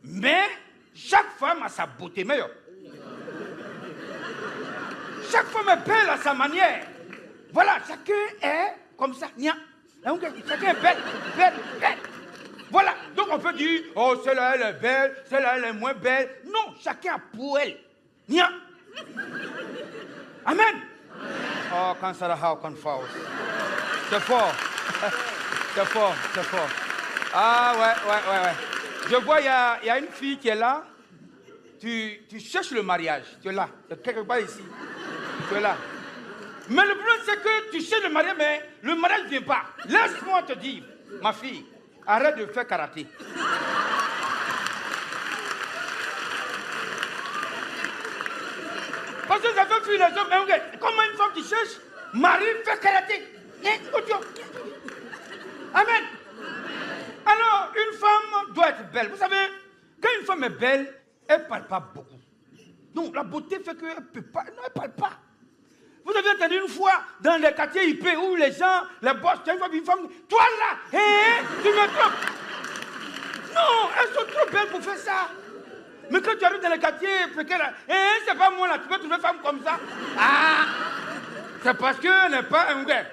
Mais chaque femme a sa beauté meilleure. Chaque femme est belle à sa manière. Voilà, chacun est comme ça. Chacun est belle. Voilà, donc on peut dire, oh, celle-là, elle est belle, celle-là, elle est moins belle. Non, chacun a pour elle. Amen. Oh, quand ça how can fall. C'est fort. C'est fort. Ah, ouais. Je vois, il y a une fille qui est là. Tu cherches le mariage. Tu es là. Quelque part ici. Tu es là. Mais le problème, c'est que tu cherches le mariage, mais le mariage ne vient pas. Laisse-moi te dire, ma fille, arrête de faire karaté. Parce que ça fait fuir les hommes. Comment une femme qui cherche mari fait karaté? Amen. Alors, une femme doit être belle. Vous savez, quand une femme est belle, elle ne parle pas beaucoup. Donc, la beauté fait qu'elle ne peut pas. Non, elle ne parle pas. Vous avez entendu une fois dans les quartiers IP où les gens, les boss, tu as une femme, toi là, tu me trompes. Non, elles sont trop belles pour faire ça. Mais quand tu arrives dans les quartiers, c'est pas moi là, tu peux trouver une femme comme ça. Ah, c'est parce qu'elle n'est pas un gars.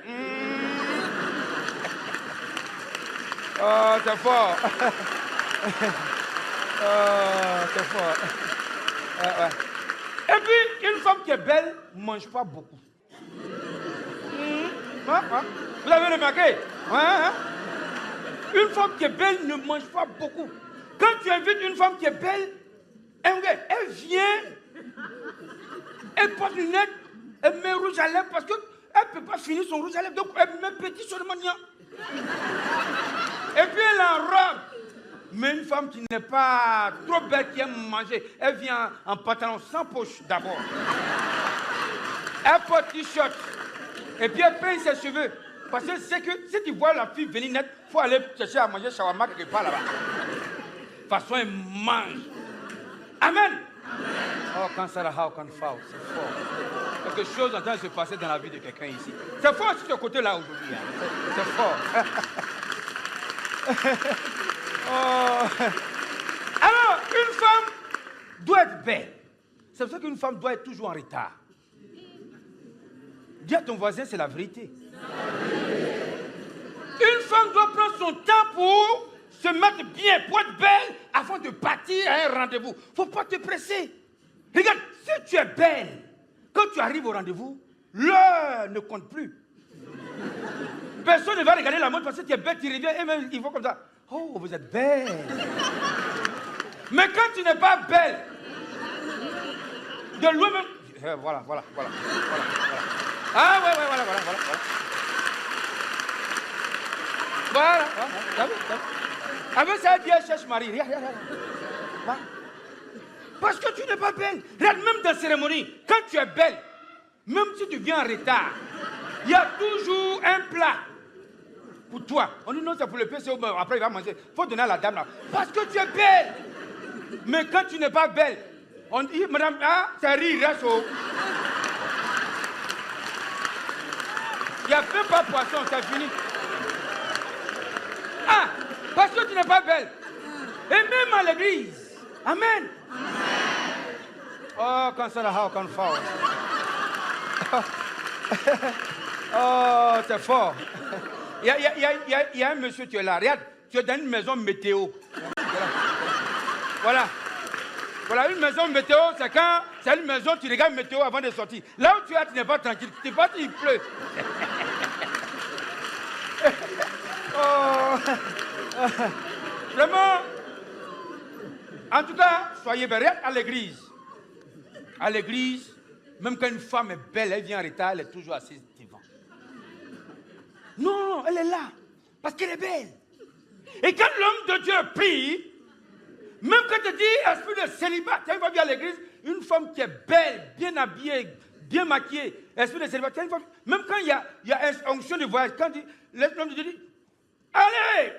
Oh, c'est fort. Oh, c'est fort. Ouais. Et puis, une femme qui est belle ne mange pas beaucoup. Vous avez remarqué? Une femme qui est belle ne mange pas beaucoup. Quand tu invites une femme qui est belle, elle vient, elle porte une lunettes, elle met rouge à lèvres parce qu'elle ne peut pas finir son rouge à lèvres. Donc, elle met petit sur le mignon. Et puis, elle enrobe. Mais une femme qui n'est pas trop belle, qui aime manger, elle vient en pantalon sans poche d'abord. Elle porte t-shirt. Et puis elle peigne ses cheveux. Parce que c'est que si tu vois la fille venir net, il faut aller chercher à manger shawarma quelque part là-bas. De toute façon, elle mange. Amen. Oh, quand ça how can fall, c'est fort. Quelque chose est en train de se passer dans la vie de quelqu'un ici. C'est fort sur ce côté-là aujourd'hui. Hein. C'est fort. Oh. Alors, une femme doit être belle. C'est pour ça qu'une femme doit être toujours en retard. Dis à ton voisin, c'est la vérité. Une femme doit prendre son temps pour se mettre bien, pour être belle, avant de partir à un rendez-vous. Il ne faut pas te presser. Regarde, si tu es belle, quand tu arrives au rendez-vous, l'heure ne compte plus. Personne ne va regarder la montre parce que tu es belle, tu reviens, et même ils vont comme ça. Oh, vous êtes belle. Mais quand tu n'es pas belle, de loin même. Voilà. Ah, ouais, voilà. Voilà. Avec ça, Dieu cherche Marie. Regarde. Parce que tu n'es pas belle. Regarde, même dans la cérémonie, quand tu es belle, même si tu viens en retard, il y a toujours un plat. Pour toi. On dit non, c'est pour le PCO, après il va manger. Il faut donner à la dame là. Parce que tu es belle. Mais quand tu n'es pas belle, on dit, madame, c'est riz, reste au. Il n'y a même pas poisson, c'est fini. Ah, parce que tu n'es pas belle. Et même à l'église. Amen. Oh, quand ça how can fall. Oh, c'est fort. Il y a un monsieur, tu es là. Regarde, tu es dans une maison météo. Voilà, une maison météo, c'est quand c'est une maison, tu regardes météo avant de sortir. Là où tu es, tu n'es pas tranquille. Tu es parti, il pleut. Oh. Vraiment. En tout cas, soyez belle. Regarde à l'église. À l'église, même quand une femme est belle, elle vient en retard, elle est toujours assise devant. Non, elle est là. Parce qu'elle est belle. Et quand l'homme de Dieu prie, même quand tu dis esprit de célibat, tu vas bien à l'église, une femme qui est belle, bien habillée, bien maquillée, esprit de célibat, même quand il y a une onction de voyage, quand l'homme de Dieu dit, allez,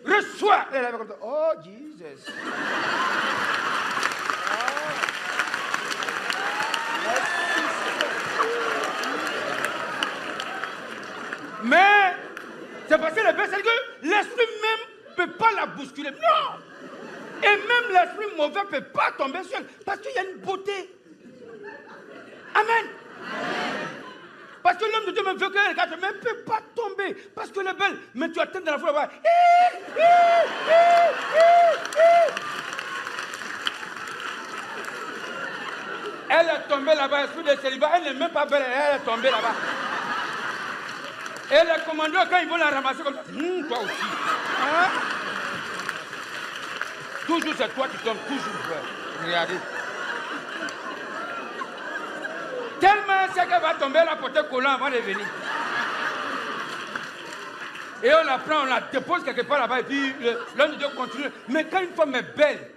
reçois. Elle est comme ça. Oh, Jesus. Mais, c'est parce que le Père, c'est que l'esprit même ne peut pas la bousculer. Non! Et même l'esprit mauvais ne peut pas tomber sur elle. Parce qu'il y a une beauté. Amen. Parce que l'homme de Dieu même veut qu'elle regarde, mais elle ne peut pas tomber. Parce qu'elle est belle. Mais tu attends dans la foule là-bas. Elle est tombée là-bas, esprit de célibat. Elle n'est même pas belle, elle est tombée là-bas. Et les commandeurs, quand ils vont la ramasser comme ça, toi aussi. Hein? Toujours c'est toi qui tombes, toujours. Regardez. Tellement c'est qu'elle va tomber, la portée collant avant de venir. Et on la prend, on la dépose quelque part là-bas, et puis l'homme de Dieu continue. Mais quand une femme est belle,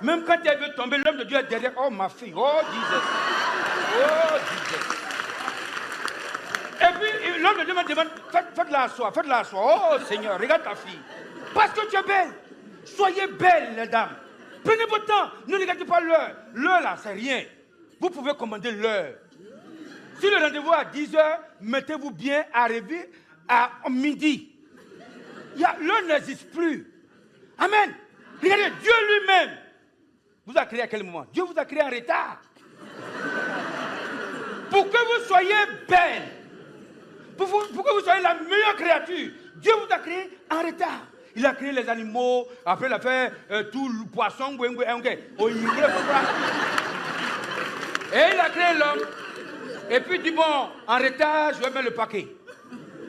même quand elle veut tomber, l'homme de Dieu est derrière. Oh ma fille, oh Jesus. Oh Jesus. Et puis l'homme de Dieu me demande, faites-la asseoir, faites-la asseoir. Oh Seigneur, regarde ta fille. Parce que tu es belle. Soyez belles, les dames. Prenez votre temps, ne regardez pas l'heure. L'heure là, c'est rien. Vous pouvez commander l'heure. Si le rendez-vous est à 10h, mettez-vous bien arrivé à midi. L'heure n'existe plus. Amen. Regardez, Dieu lui-même vous a créé à quel moment? Dieu vous a créé en retard. Pour que vous soyez belle. Pour que vous soyez la meilleure créature. Dieu vous a créé en retard. Il a créé les animaux, après il a fait tout le poisson, et il a créé l'homme. Et puis il dit, bon, en retard, je vais mettre le paquet.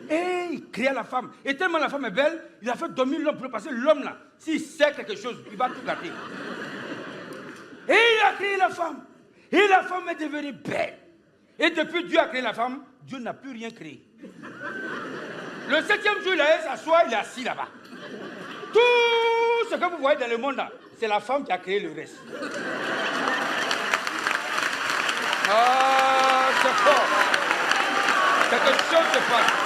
Et il crée la femme. Et tellement la femme est belle, il a fait dormir l'homme pour passer l'homme là. S'il sait quelque chose, il va tout gâter. Et il a créé la femme. Et la femme est devenue belle. Et depuis Dieu a créé la femme, Dieu n'a plus rien créé. Le 7e jour, il allait s'asseoir, il est assis là-bas. Tout ce que vous voyez dans le monde là, c'est la femme qui a créé le reste. Ah, c'est fort. Quelque chose se passe.